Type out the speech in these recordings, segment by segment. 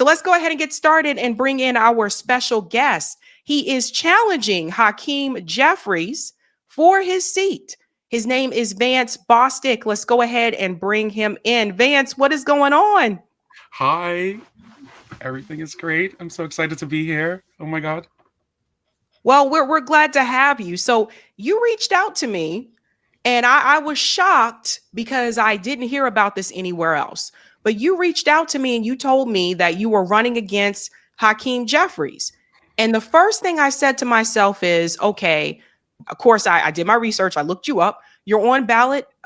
So let's go ahead and get started and bring in our special guest. He is challenging Hakeem Jeffries for his seat. His name is Vance Bostic. Let's go ahead and bring him in. Vance, what is going on? Hi, everything is great. I'm so excited to be here. Oh my God. Well, we're glad to have you. So you reached out to me, and I was shocked because I didn't hear about this anywhere else. But you reached out to me and you told me that you were running against Hakeem Jeffries. And the first thing I said to myself is, okay, of course, I did my research. I looked you up. You're on ballotpedia,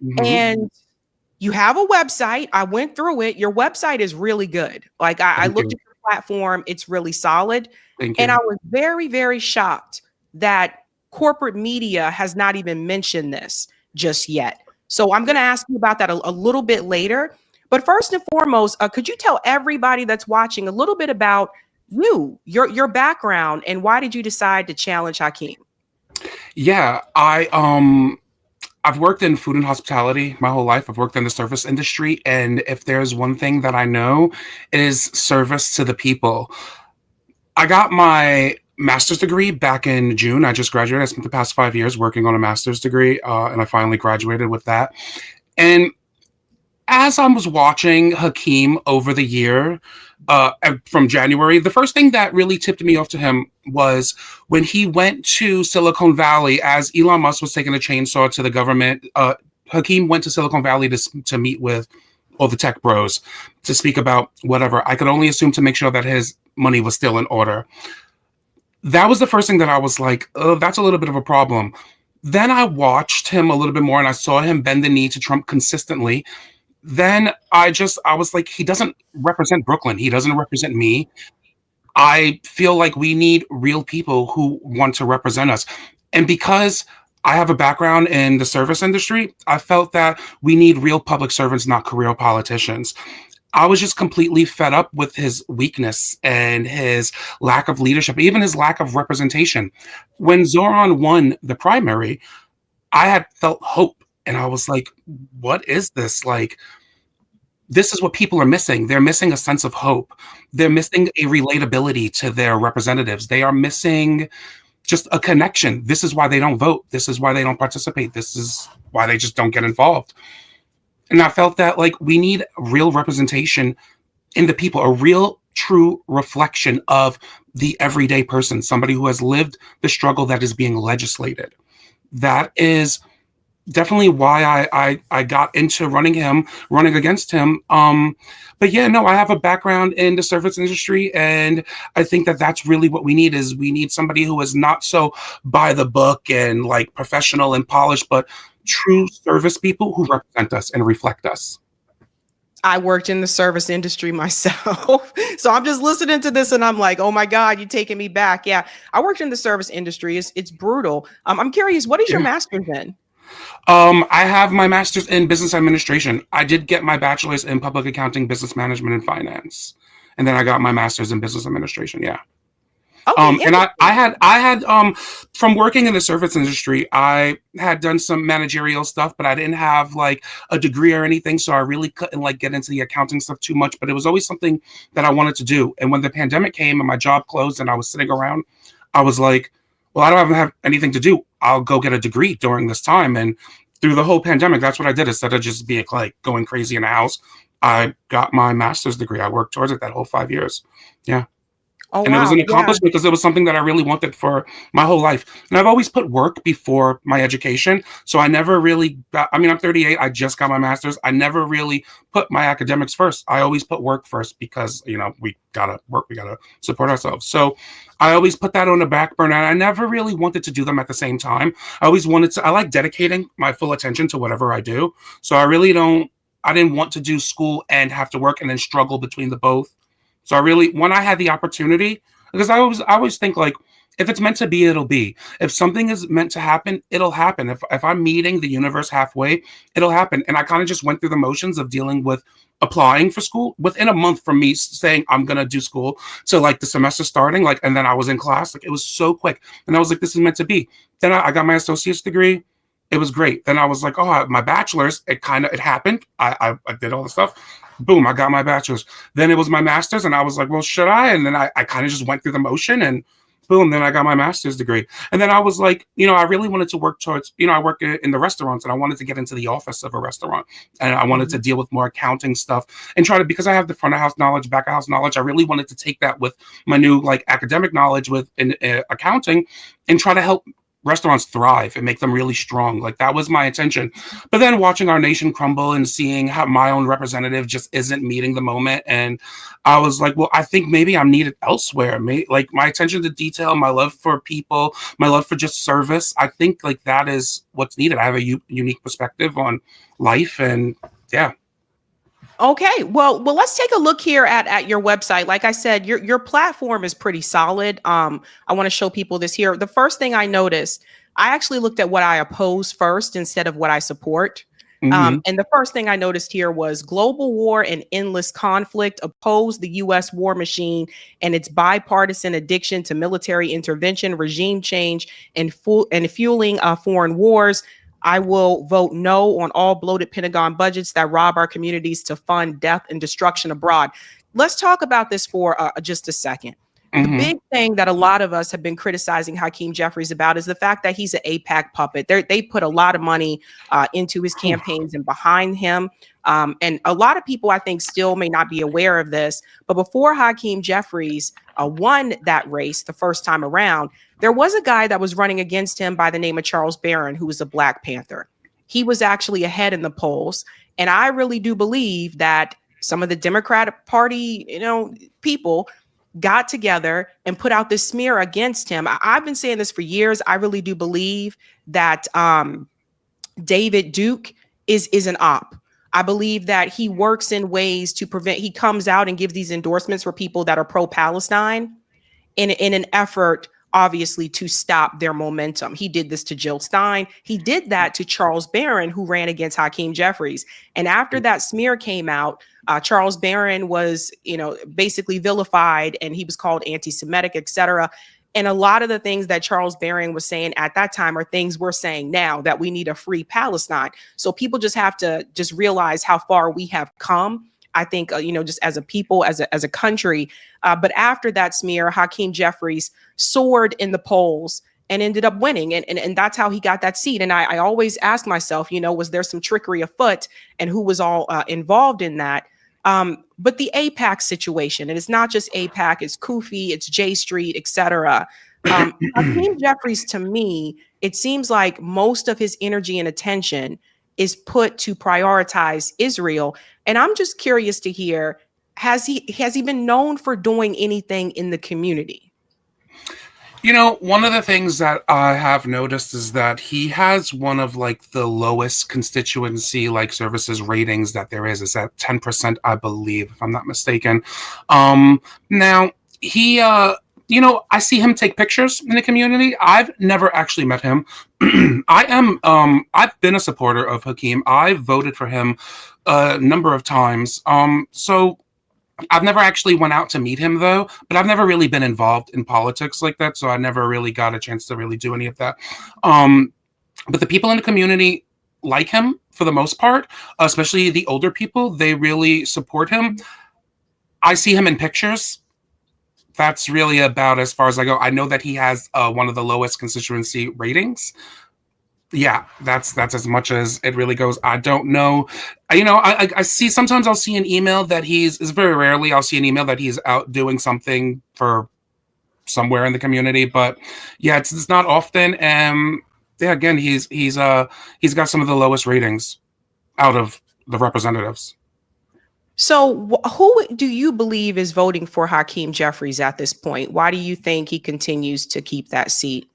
Hmm. and you have a website. I went through it. Your website is really good. Like I Thank looked you. at your platform, it's really solid. Thank And I you. was very, very shocked that corporate media has not even mentioned this just yet. So I'm going to ask you about that a little bit later. But first and foremost, could you tell everybody that's watching a little bit about your background, and why did you decide to challenge Hakeem? Yeah, I've worked in food and hospitality my whole life. I've worked in the service industry, and if there's one thing that I know, it is service to the people. I got my master's degree back in June. I just graduated. I spent the past 5 years working on a master's degree, and I finally graduated with that. And as I was watching Hakeem over the year, from January, the first thing that really tipped me off to him was when he went to Silicon Valley as Elon Musk was taking a chainsaw to the government. Hakeem went to Silicon Valley to meet with all the tech bros to speak about whatever. I could only assume to make sure that his money was still in order. That was the first thing that I was like, oh, that's a little bit of a problem. Then I watched him a little bit more and I saw him bend the knee to Trump consistently. Then I was like, he doesn't represent Brooklyn. He doesn't represent me. I feel like we need real people who want to represent us. And because I have a background in the service industry, I felt that we need real public servants, not career politicians. I was just completely fed up with his weakness and his lack of leadership, even his lack of representation. When Zoran won the primary, I had felt hope. And I was like, what is this? Like, this is what people are missing. They're missing a sense of hope. They're missing a relatability to their representatives. They are missing just a connection. This is why they don't vote. This is why they don't participate. This is why they just don't get involved. And I felt that like we need real representation in the people, a real true reflection of the everyday person, somebody who has lived the struggle that is being legislated. That is definitely why I got into running against him. But yeah, no, I have a background in the service industry, and I think that that's really what we need somebody who is not so by the book and like professional and polished, but true service people who represent us and reflect us. I worked in the service industry myself. So I'm just listening to this and I'm like, oh my God, you're taking me back. Yeah, I worked in the service industry. It's brutal. I'm curious, what is your Yeah. master's in? I have my master's in business administration. I did get my bachelor's in public accounting, business management, and finance, and then I got my master's in business administration. Yeah. Okay, And interesting. I had from working in the service industry, I had done some managerial stuff, but I didn't have like a degree or anything, so I really couldn't like get into the accounting stuff too much. But it was always something that I wanted to do. And when the pandemic came and my job closed and I was sitting around, I was like, well, I don't have anything to do. I'll go get a degree during this time. And through the whole pandemic, that's what I did. Instead of just being like going crazy in the house, I got my master's degree. I worked towards it that whole 5 years. Yeah. Oh And it was wow. an Yeah. accomplishment because it was something that I really wanted for my whole life. And I've always put work before my education. So I never really got, I mean, I'm 38. I just got my master's. I never really put my academics first. I always put work first because, we got to work, we got to support ourselves. So I always put that on the back burner. And I never really wanted to do them at the same time. I like dedicating my full attention to whatever I do. So I didn't want to do school and have to work and then struggle between the both. So when I had the opportunity, because I always think like, if it's meant to be, it'll be. If something is meant to happen, it'll happen. If I'm meeting the universe halfway, it'll happen. And I kind of just went through the motions of dealing with applying for school within a month from me saying I'm gonna do school to like the semester starting, and then I was in class. Like it was so quick. And I was like, this is meant to be. Then I got my associate's degree. It was great. Then I was like, oh, my bachelor's, it happened. I did all the stuff. Boom, I got my bachelor's. Then it was my master's, and I was like, well, should I? And then I kind of just went through the motion, and boom, then I got my master's degree. And then I was like, I really wanted to work towards, I work in the restaurants, and I wanted to get into the office of a restaurant, and I wanted to Mhm. deal with more accounting stuff and try to, because I have the front of house knowledge, back of house knowledge. I really wanted to take that with my new like academic knowledge with in accounting and try to help restaurants thrive and make them really strong. Like that was my intention. But then watching our nation crumble and seeing how my own representative just isn't meeting the moment, and I was like, well, I think maybe I'm needed elsewhere. Like my attention to detail, my love for people, my love for just service. I think like that is what's needed. I have a unique perspective on life, and yeah. Okay, well, let's take a look here at your website. Like I said, your platform is pretty solid. I want to show people this here. The first thing I noticed, I actually looked at what I oppose first instead of what I support. Hmm. And the first thing I noticed here was global war and endless conflict oppose the U.S. war machine and its bipartisan addiction to military intervention, regime change, and fueling foreign wars. I will vote no on all bloated Pentagon budgets that rob our communities to fund death and destruction abroad. Let's talk about this for just a second. The Hmm. big thing that a lot of us have been criticizing Hakeem Jeffries about is the fact that he's an APAC puppet. They put a lot of money into his campaigns and behind him. And a lot of people, I think, still may not be aware of this. But before Hakeem Jeffries won that race the first time around, there was a guy that was running against him by the name of Charles Barron, who was a Black Panther. He was actually ahead in the polls. And I really do believe that some of the Democratic Party, people got together and put out this smear against him. I've been saying this for years. I really do believe that David Duke is an op. I believe that he works in ways to prevent. He comes out and gives these endorsements for people that are pro-Palestine in an effort, obviously, to stop their momentum. He did this to Jill Stein. He did that to Charles Barron, who ran against Hakeem Jeffries. And after that smear came out, Charles Barron was, basically vilified, and he was called anti-Semitic, etc. And a lot of the things that Charles Barron was saying at that time are things we're saying now, that we need a free Palestine. So people just have to just realize how far we have come. I think, just as a people, as a country. But after that smear, Hakeem Jeffries soared in the polls and ended up winning. And that's how he got that seat. And I always ask myself, was there some trickery afoot, and who was all involved in that? But the APAC situation, and it's not just APAC, it's Kufi, it's J Street, etc. Hakeem Jeffries, to me, it seems like most of his energy and attention is put to prioritize Israel. And I'm just curious to hear, has he been known for doing anything in the community? One of the things that I have noticed is that he has one of like the lowest constituency like services ratings that there is. It's at 10%, I believe, if I'm not mistaken. Now he I see him take pictures in the community. I've never actually met him. I've been a supporter of Hakeem. I voted for him a number of times. So I've never actually went out to meet him though, but I've never really been involved in politics like that, so I never really got a chance to really do any of that. Um, but the people in the community like him for the most part, especially the older people. They really support him. I see him in pictures. That's really about as far as I go. I know that he has one of the lowest constituency ratings. Yeah, that's as much as it really goes. I don't know. I see sometimes I'll see an email that is very rarely I'll see an email that he's out doing something for somewhere in the community, but yeah, it's not often. Yeah, again, he's got some of the lowest ratings out of the representatives. So, who do you believe is voting for Hakeem Jeffries at this point? Why do you think he continues to keep that seat?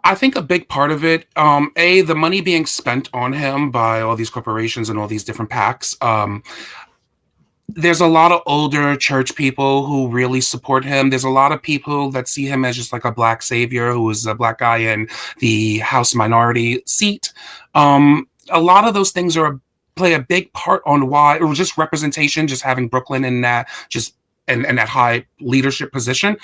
I think a big part of it, the money being spent on him by all these corporations and all these different PACs. There's a lot of older church people who really support him. There's a lot of people that see him as just like a black savior who is a black guy in the House minority seat. A lot of those things play a big part on why, or just representation, just having Brooklyn in that just and that high leadership position.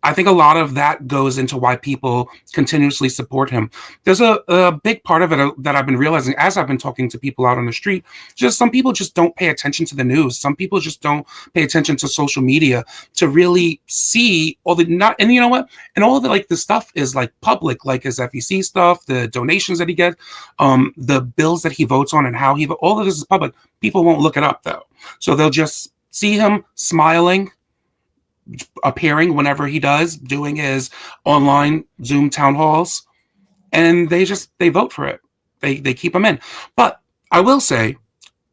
I think a lot of that goes into why people continuously support him. There's a big part of it that I've been realizing as I've been talking to people out on the street. Just some people just don't pay attention to the news. Some people just don't pay attention to social media to really see all the not. And you know what? And all the like the stuff is like public, like his FEC stuff, the donations that he gets, the bills that he votes on, and how he all of this is public. People won't look it up though, so they'll just see him smiling, appearing whenever he does, doing his online Zoom town halls, and they vote for it. They keep him in. But I will say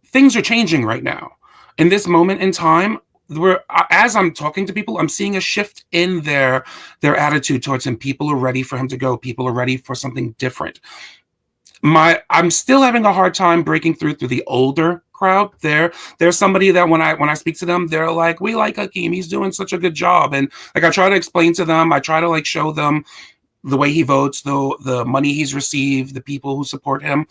things are changing right now. In this moment in time, as I'm talking to people, I'm seeing a shift in their attitude towards him. People are ready for him to go. People are ready for something different. I'm still having a hard time breaking through the older crowd. There's somebody that when I speak to them, they're like, we like Hakeem, he's doing such a good job. And like I try to explain to them, I try to like show them the way he votes, the money he's received, the people who support him.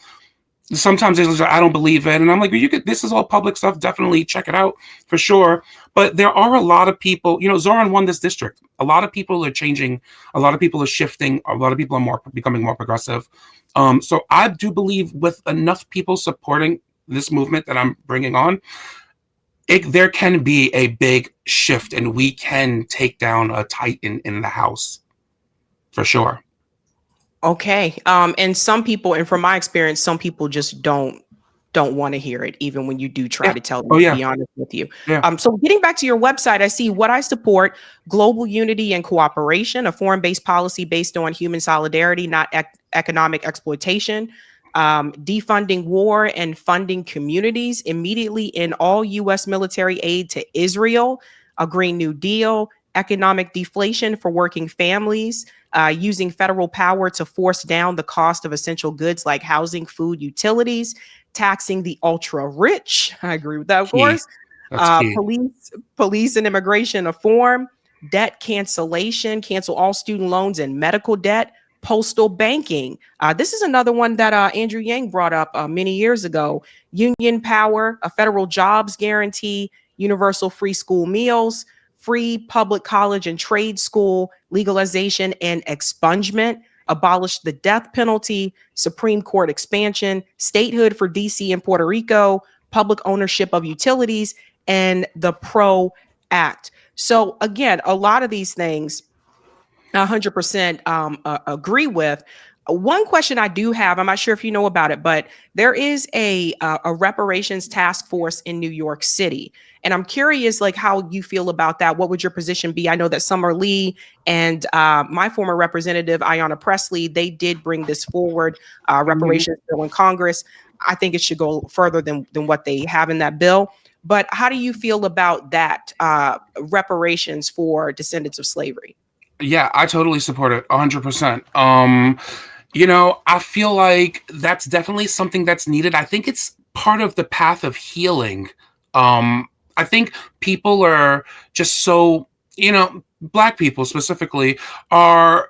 Sometimes they're like, I don't believe it. And I'm like, this is all public stuff. Definitely check it out for sure. But there are a lot of people, Zoran won this district. A lot of people are changing. A lot of people are shifting. A lot of people are becoming more progressive. So I do believe with enough people supporting this movement that I'm bringing on, there can be a big shift and we can take down a titan in the House for sure. Okay. And some people, and from my experience, some people just don't want to hear it, even when you do try to tell them, to be honest with you. So getting back to your website, I see what I support: global unity and cooperation, a foreign-based policy based on human solidarity, not economic exploitation, defunding war and funding communities immediately in all U.S. military aid to Israel, a Green New Deal, economic deflation for working families, using federal power to force down the cost of essential goods like housing, food, utilities, taxing the ultra rich. I agree with that, of course. Police and immigration reform, debt cancellation, cancel all student loans and medical debt, postal banking. This is another one that Andrew Yang brought up many years ago. Union power, a federal jobs guarantee, universal free school meals, free public college and trade school, legalization and expungement, abolish the death penalty, Supreme Court expansion, statehood for DC and Puerto Rico, public ownership of utilities, and the PRO Act. So again, a lot of these things 100% agree with. One question I do have, I'm not sure if you know about it, but there is a reparations task force in New York City. And I'm curious, like, how you feel about that. What would your position be? I know that Summer Lee and my former representative, Ayanna Pressley, they did bring this forward, reparations bill in Congress. I think it should go further than what they have in that bill. But how do you feel about that, reparations for descendants of slavery? Yeah, I totally support it 100%. I feel like that's definitely something that's needed. I think it's part of the path of healing. I think people are just so, Black people specifically are,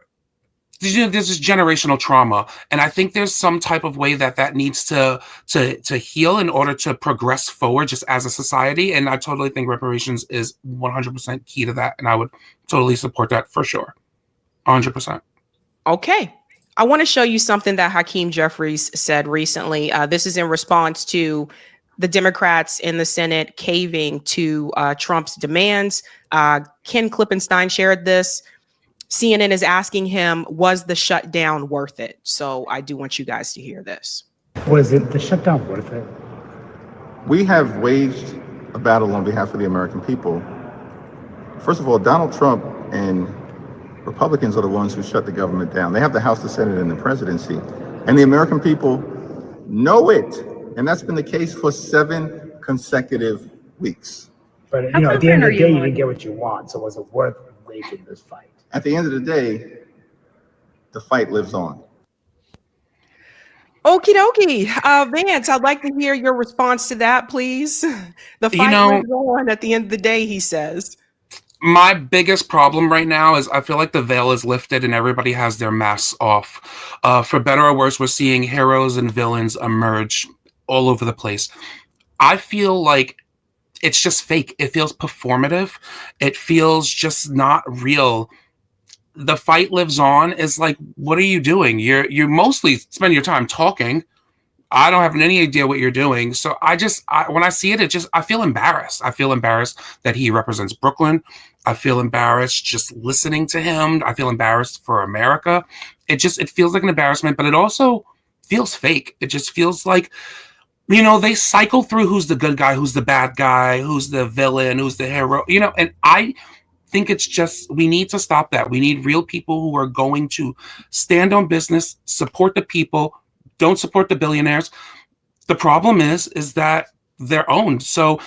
this is generational trauma. And I think there's some type of way that needs to heal in order to progress forward just as a society. And I totally think reparations is 100% key to that. And I would totally support that for sure. 100%. Okay. I want to show you something that Hakeem Jeffries said recently. This is in response to the Democrats in the Senate caving to Trump's demands. Ken Klippenstein shared this. CNN is asking him, was the shutdown worth it? So I do want you guys to hear this. Was it the shutdown worth it? We have waged a battle on behalf of the American people. First of all, Donald Trump and Republicans are the ones who shut the government down. They have the House, the Senate, and the presidency. And the American people know it. And that's been the case for 7 consecutive weeks. But at the end of the day, you didn't get what you want. So was it worth waging this fight? At the end of the day, the fight lives on. Okie dokie. Vance, I'd like to hear your response to that, please. The fight lives on at the end of the day, he says. My biggest problem right now is I feel like the veil is lifted and everybody has their masks off. For better or worse, we're seeing heroes and villains emerge all over the place. I feel like it's just fake. It feels performative. It feels just not real. the fight lives on is like, what are you doing? You mostly spend your time talking. I don't have any idea what you're doing. So when I see it, I feel embarrassed. I feel embarrassed that he represents Brooklyn. I feel embarrassed just listening to him. I feel embarrassed for America. It feels like an embarrassment, but it also feels fake. It just feels like, they cycle through who's the good guy, who's the bad guy, who's the villain, who's the hero, and I think it's just, we need to stop that. We need real people who are going to stand on business, support the people, don't support the billionaires. The problem is that they're owned. So,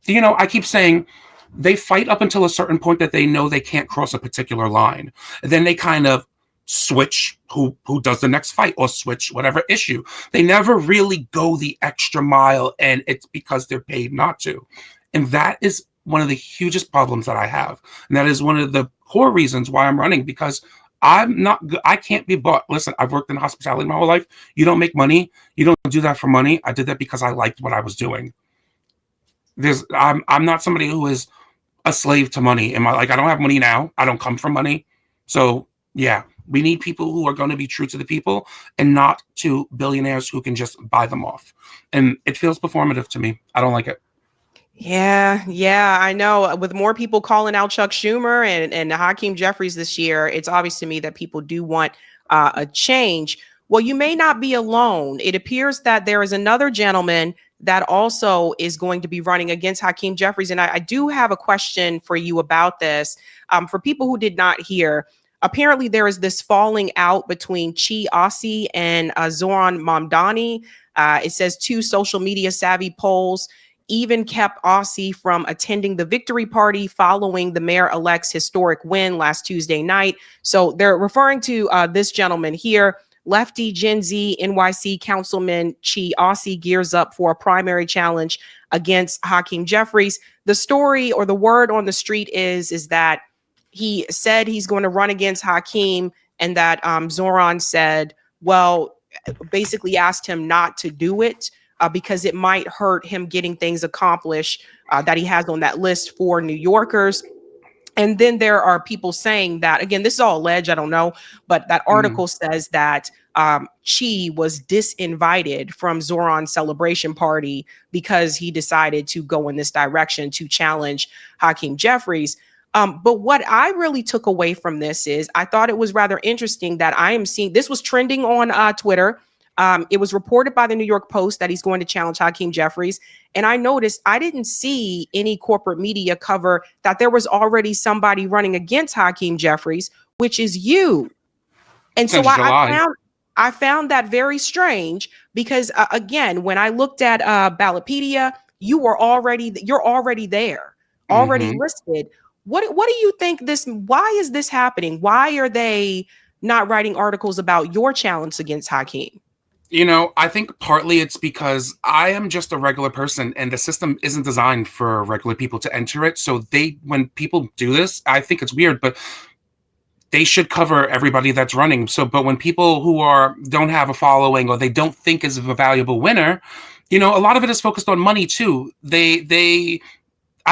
I keep saying they fight up until a certain point that they know they can't cross a particular line. And then they kind of switch who does the next fight or switch whatever issue. They never really go the extra mile, and it's because they're paid not to. And that is one of the hugest problems that I have. And that is one of the core reasons why I'm running, because I can't be bought. Listen, I've worked in hospitality my whole life. You don't make money. You don't do that for money. I did that because I liked what I was doing. I'm not somebody who is a slave to money. I don't have money now. I don't come from money. So yeah, we need people who are going to be true to the people and not to billionaires who can just buy them off. And it feels performative to me. I don't like it. Yeah, I know. With more people calling out Chuck Schumer and Hakeem Jeffries this year, it's obvious to me that people do want a change. Well, you may not be alone. It appears that there is another gentleman that also is going to be running against Hakeem Jeffries. And I do have a question for you about this. For people who did not hear, apparently there is this falling out between Chi Ossie and Zoran Mamdani. It says 2 social media savvy polls even kept Ossie from attending the victory party following the mayor-elect's historic win last Tuesday night. So they're referring to this gentleman here. Lefty Gen Z NYC Councilman Chi Ossie gears up for a primary challenge against Hakeem Jeffries. The story or the word on the street is that he said he's going to run against Hakeem, and that Zoran said, well, basically asked him not to do it. Because it might hurt him getting things accomplished that he has on that list for New Yorkers. And then there are people saying that, again, this is all alleged, I don't know, but that article says that Chi was disinvited from Zoran's celebration party because he decided to go in this direction to challenge Hakeem Jeffries. But what I really took away from this is I thought it was rather interesting that I am seeing, this was trending on Twitter. It was reported by the New York Post that he's going to challenge Hakeem Jeffries. And I noticed I didn't see any corporate media cover that there was already somebody running against Hakeem Jeffries, which is you. And so I found that very strange because, again, when I looked at Ballotpedia, you're already there, already listed. What do you think why is this happening? Why are they not writing articles about your challenge against Hakeem? I think partly it's because I am just a regular person and the system isn't designed for regular people to enter it. So when people do this, I think it's weird, but they should cover everybody that's running. But when people who don't have a following or they don't think is a valuable winner, a lot of it is focused on money too. I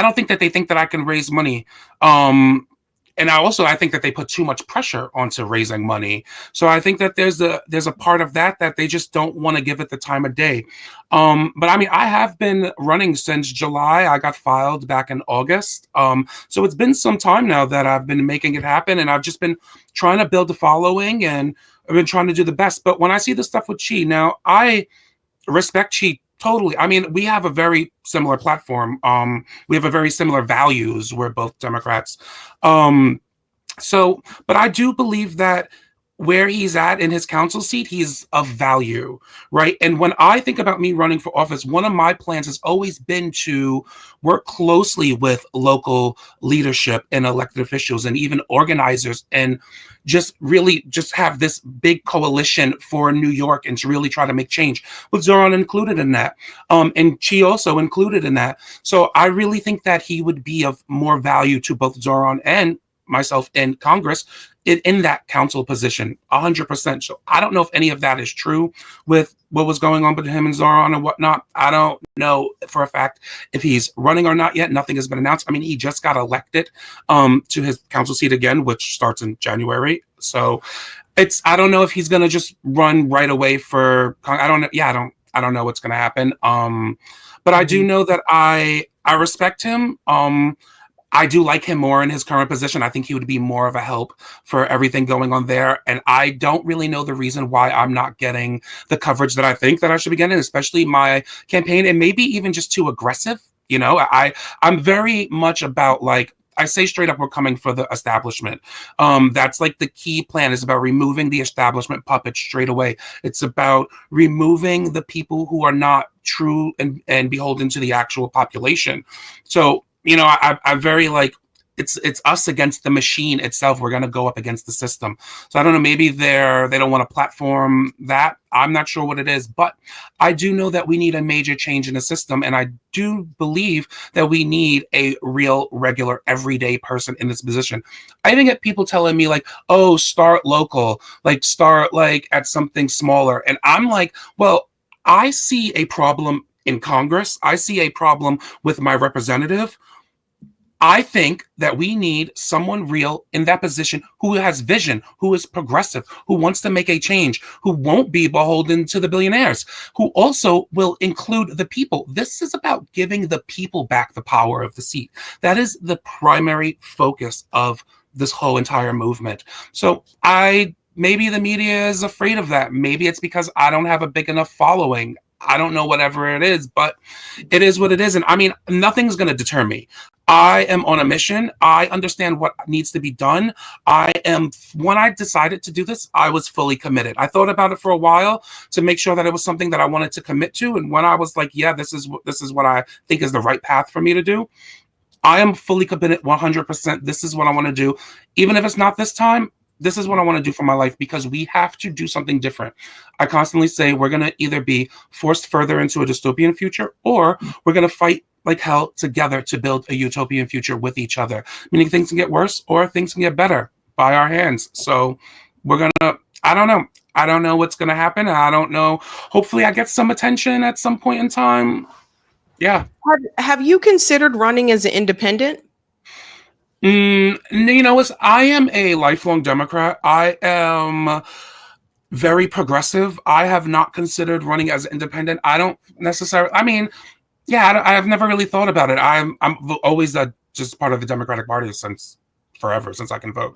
don't think that they think that I can raise money. And I think that they put too much pressure onto raising money. So I think that there's a part of that they just don't want to give it the time of day. But I mean, I have been running since July. I got filed back in August. So it's been some time now that I've been making it happen, and I've just been trying to build a following, and I've been trying to do the best. But when I see the stuff with Chi, now I respect Chi totally. I mean, we have a very similar platform. We have a very similar values. We're both Democrats. But I do believe that where he's at in his council seat, he's of value, right? And when I think about me running for office, one of my plans has always been to work closely with local leadership and elected officials and even organizers, and just really just have this big coalition for New York and to really try to make change, with Zoran included in that. And Chi also included in that. So I really think that he would be of more value to both Zoran and myself in Congress in that council position, 100%. So I don't know if any of that is true with what was going on between him and Zoran and whatnot. I don't know for a fact if he's running or not yet. Nothing has been announced. I mean, he just got elected to his council seat again, which starts in January. So I don't know if he's gonna just run right away for. I don't know. Yeah, I don't know what's gonna happen. But I do know that I respect him. I do like him more in his current position. I think he would be more of a help for everything going on there. And I don't really know the reason why I'm not getting the coverage that I think that I should be getting, especially my campaign, and maybe even just too aggressive. You know, I'm very much about, like, I say straight up, we're coming for the establishment. That's like the key plan, is about removing the establishment puppet straight away. It's about removing the people who are not true and beholden to the actual population. So, you know, I'm very like, it's us against the machine itself. We're going to go up against the system. So I don't know, maybe they don't want to platform that. I'm not sure what it is, but I do know that we need a major change in the system. And I do believe that we need a real, regular, everyday person in this position. I even get people telling me, like, oh, start local, like start like at something smaller. And I'm like, well, I see a problem in Congress. I see a problem with my representative. I think that we need someone real in that position who has vision, who is progressive, who wants to make a change, who won't be beholden to the billionaires, who also will include the people. This is about giving the people back the power of the seat. That is the primary focus of this whole entire movement. So maybe the media is afraid of that. Maybe it's because I don't have a big enough following. I don't know, whatever it is, but it is what it is. And I mean, nothing's going to deter me. I am on a mission. I understand what needs to be done. When I decided to do this, I was fully committed. I thought about it for a while to make sure that it was something that I wanted to commit to. And when I was like, yeah, this is what I think is the right path for me to do, I am fully committed 100%. This is what I want to do. Even if it's not this time, this is what I want to do for my life, because we have to do something different. I constantly say we're going to either be forced further into a dystopian future, or we're going to fight like hell together to build a utopian future with each other. Meaning things can get worse or things can get better by our hands. So I don't know what's going to happen. I don't know. Hopefully I get some attention at some point in time. Yeah. Have you considered running as an independent? You know, I am a lifelong Democrat. I am very progressive. I have not considered running as independent. I don't necessarily. I mean, yeah, I've never really thought about it. I'm always just part of the Democratic Party since forever, since I can vote.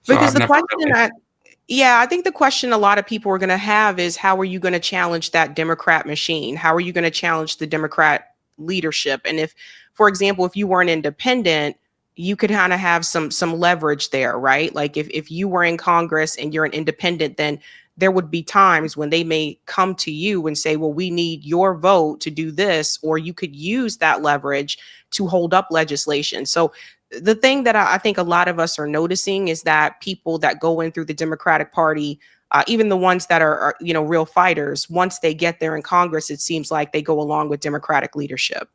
So Because the question I think the question a lot of people are going to have is, how are you going to challenge that Democrat machine? How are you going to challenge the Democrat leadership? And if, for example, if you were an independent, you could kind of have some leverage there, right? Like if you were in Congress and you're an independent, then there would be times when they may come to you and say, well, we need your vote to do this, or you could use that leverage to hold up legislation. So the thing that I think a lot of us are noticing is that people that go in through the Democratic Party, even the ones that are real fighters, once they get there in Congress, it seems like they go along with Democratic leadership.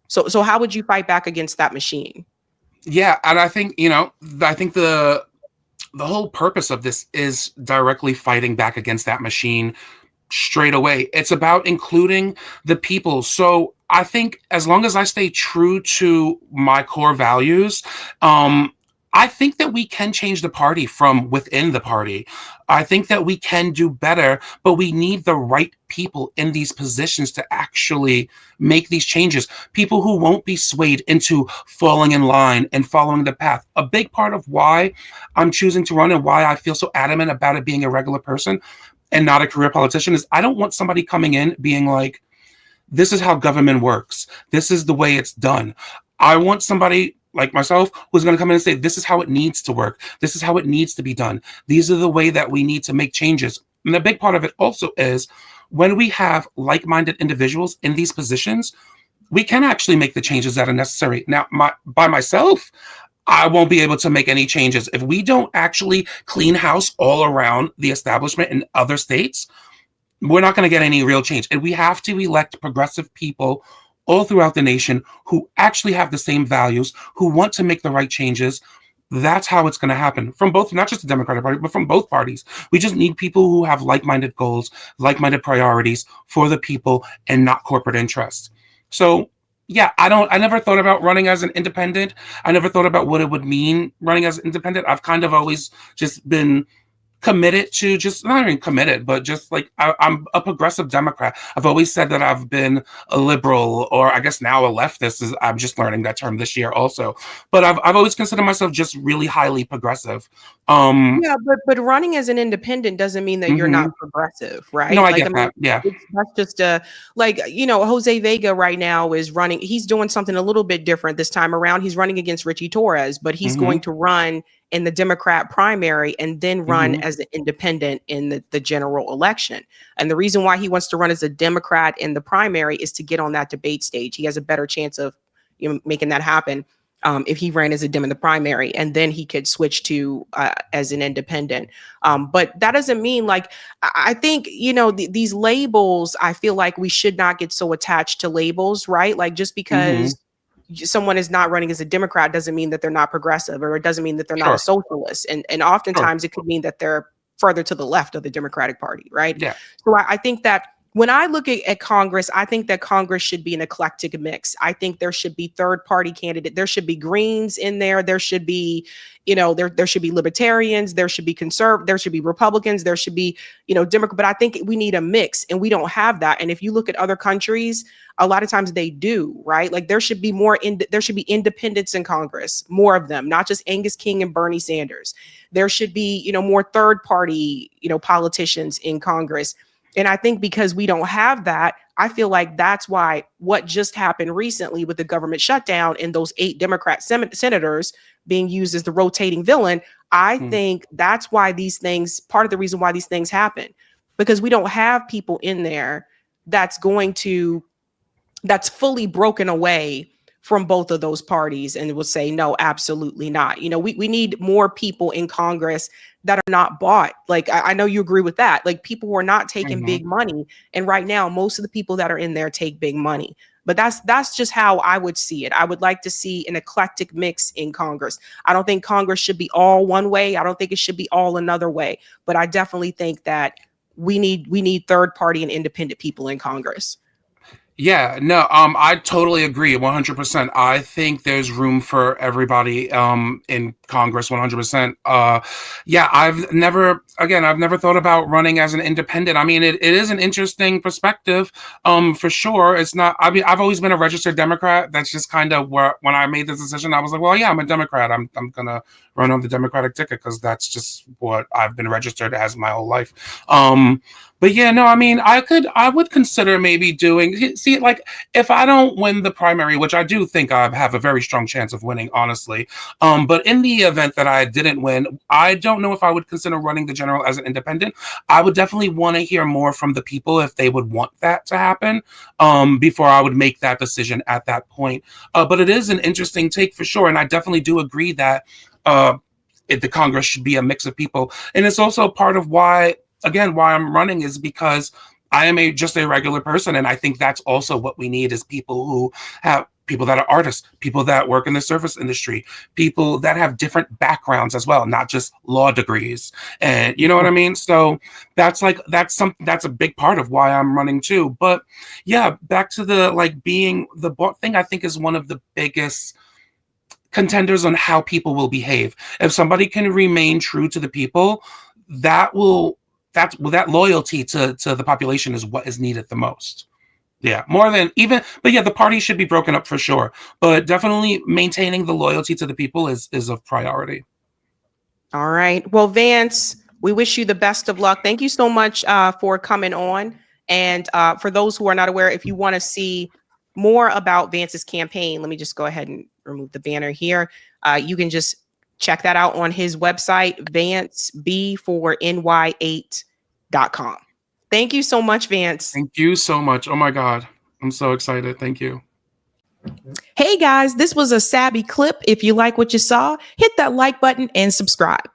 So how would you fight back against that machine? Yeah, and I think, the whole purpose of this is directly fighting back against that machine straight away. It's about including the people. So I think as long as I stay true to my core values, I think that we can change the party from within the party. I think that we can do better, but we need the right people in these positions to actually make these changes. People who won't be swayed into falling in line and following the path. A big part of why I'm choosing to run and why I feel so adamant about it being a regular person and not a career politician is I don't want somebody coming in being like, this is how government works. This is the way it's done. I want somebody like myself who's going to come in and say, this is how it needs to work. This is how it needs to be done. These are the way that we need to make changes. And a big part of it also is when we have like-minded individuals in these positions, we can actually make the changes that are necessary. Now, by myself, I won't be able to make any changes. If we don't actually clean house all around the establishment in other states, we're not going to get any real change. And we have to elect progressive people all throughout the nation who actually have the same values, who want to make the right changes. That's how it's going to happen from both, not just the Democratic Party, but from both parties. We just need people who have like-minded goals, like-minded priorities for the people and not corporate interests. So yeah, I never thought about running as an independent. I never thought about what it would mean running as an independent. I've kind of always just been committed to, just not even committed, but just like I'm a progressive Democrat. I've always said that I've been a liberal, or I guess now a leftist. I'm just learning that term this year also. But I've always considered myself just really highly progressive. Yeah, but running as an independent doesn't mean that you're Mhm. not progressive, No, right? I Like, get I mean, that. Yeah. that's just a like, Jose Vega right now is running. He's doing something a little bit different this time around. He's running against Richie Torres, but he's Hmm. going to run in the Democrat primary and then run Hmm. as an independent in the general election. And the reason why he wants to run as a Democrat in the primary is to get on that debate stage. He has a better chance of making that happen if he ran as a Dem in the primary, and then he could switch to as an independent. But that doesn't mean like I think these labels. I feel like we should not get so attached to labels, right? Like just Hmm. because someone is not running as a Democrat doesn't mean that they're not progressive, or it doesn't mean that they're not a Sure. socialist. And Sure. oftentimes it could mean that they're further to the left of the Democratic Party, right? Yeah. So I think that when I look at Congress, I think that Congress should be an eclectic mix. I think there should be third party candidate. There should be Greens in there. There should be, there should be libertarians. There should be there should be Republicans. There should be, Democrat. But I think we need a mix, and we don't have that. And if you look at other countries, a lot of times they do, right? Like there should be there should be independents in Congress, more of them, not just Angus King and Bernie Sanders. There should be, more third party, politicians in Congress. And I think because we don't have that, I feel like that's why what just happened recently with the government shutdown and those 8 Democrat senators being used as the rotating villain, I Mm. think that's why these things, part of the reason why these things happen, because we don't have people in there that's that's fully broken away from both of those parties and will say, no, absolutely not. We need more people in Congress that are not bought. Like, I know you agree with that. Like, people who are not taking Mhm. big money. And right now, most of the people that are in there take big money. But that's just how I would see it. I would like to see an eclectic mix in Congress. I don't think Congress should be all one way. I don't think it should be all another way. But I definitely think that we need third party and independent people in Congress. Yeah, no, I totally agree, 100%. I think there's room for everybody, in Congress, 100%. Yeah, I've never thought about running as an independent. I mean, it is an interesting perspective, for sure. It's not, I mean, I've always been a registered Democrat. That's just kind of where, when I made this decision, I was like, well, yeah, I'm a Democrat. I'm gonna run on the Democratic ticket because that's just what I've been registered as my whole life. But yeah, no, I mean, I would consider maybe doing, see, like, if I don't win the primary, which I do think I have a very strong chance of winning, honestly. But in the event that I didn't win, I don't know if I would consider running the general as an independent. I would definitely want to hear more from the people if they would want that to happen, before I would make that decision at that point. But it is an interesting take for sure. And I definitely do agree that, the Congress should be a mix of people. And it's also part of why, again, why I'm running is because I am just a regular person, and I think that's also what we need is people that are artists, people that work in the service industry, people that have different backgrounds as well, not just law degrees. And you know what I mean? So that's a big part of why I'm running too. But yeah, back to the like being the thing, I think is one of the biggest contenders on how people will behave. If somebody can remain true to the people, that will that loyalty to the population is what is needed the most. Yeah, more than even, but yeah, the party should be broken up for sure. But definitely maintaining the loyalty to the people is a priority. All right. Well, Vance, we wish you the best of luck. Thank you so much for coming on. And for those who are not aware, if you want to see more about Vance's campaign, let me just go ahead and remove the banner here. You can just check that out on his website, vanceb4ny8.com. Thank you so much, Vance. Thank you so much. Oh my God. I'm so excited. Thank you. Hey guys, this was a Sabby clip. If you like what you saw, hit that like button and subscribe.